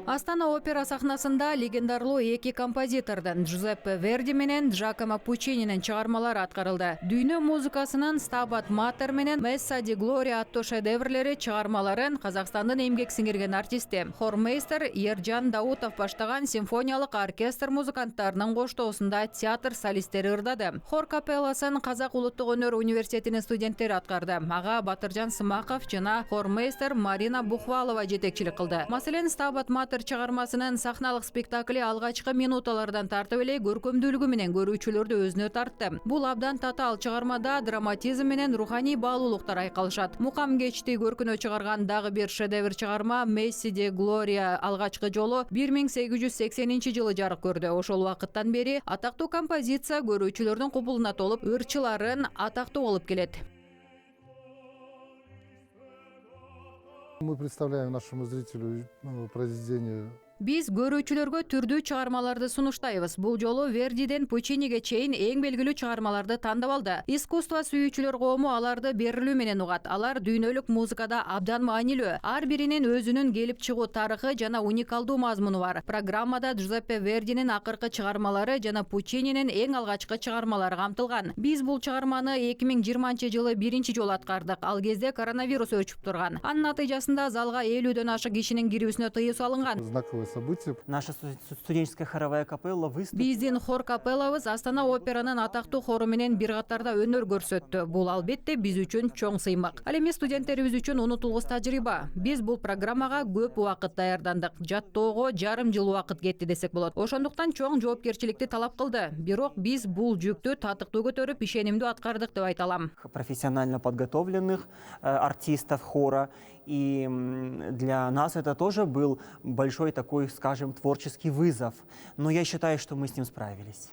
Астана опера сахнасында легендарлуу эки композитордун Джузеппе Верди менен Джакомо Пуччининин чыгармалары аткарылды. Дүйнө музыкасынын Стабат Матер менен Месса ди Глория аттуу шедеврлери чыгармаларын Казакстандын эмгек сиңирген артисти хормейстер Ерджан Даутов баштаган симфониялык оркестр музыканттарынын коштоосунда театр солисттери ырдады. Хор капелласын Казак улуттук өнөр университетинин студенттери аткарды. Ага Батыржан Сымаков жана хормейстер Марина Бухвалова жетекчилик кылды. Маселен Стабат Матер чыгармасынын сахналык спектакли алгачкы минуталардан тартып эле көркөмдүүлүгү менен көрүүчүлөрдү өзүнө тартты. Бул абдан татаал чыгармада драматизм менен руханий баалуулуктар айкалышат. Мукам кечти көркүнө чыгарган дагы бир шедевр чыгарма Месси ди Глория алгачкы жолу 1880-жылы жарык көрдү. Ошол убакыттан бери атактуу композиция көрүүчүлөрдүн кубулуна толуп, ырчыларын атактуу болуп келет. Мы представляем нашему зрителю произведение. Биз көрүүчүлөргө түрдүү чыгармаларды сунуштайбыз. Бул жолу Вердиден Пуччиниге чейин эң белгилүү чыгармаларды тандап алды. Искусство сүйүүчүлөр коому аларды берилүү менен угат. Алар дүйнөлүк музыкада абдан маанилүү. Ар биринин өзүнүн келип чыгуу тарыхы жана уникалдуу мазмуну бар. Программада Джузеппе Вердинин акыркы чыгармалары жана Пуччининин эң алгачкы чыгармалары камтылган. Биз бул чыгарманы 2020-жылы биринчи жолу аткардык. Ал кезде коронавирус өрчүп турган. Анын натыйжасында залга 50-дөн ашык кишинин кирүүсүнө тыюу салынган. События. Наша студенческая хоровая капелла выступила. Биздин хор капеллабыз Астана операнын атактуу хору менен бир катарда өнөр көрсөттү. Бул албетте биз үчүн чоң сыймак. Ал эми студенттерибиз үчүн унутулгус тажрыйба. Биз бул программага көп убакыт даярдандык. Жаттоого жарым жыл убакыт кетти десек болот. Ошондуктан чоң жоопкерчиликти талап кылды. Бирок биз бул жүктү татыктуу көтөрүп, ишенимдүү аткардык деп айта алам. Профессионально подготовленных артистов хора. И для нас это тоже был большой такой, скажем, творческий вызов. Но я считаю, что мы с ним справились.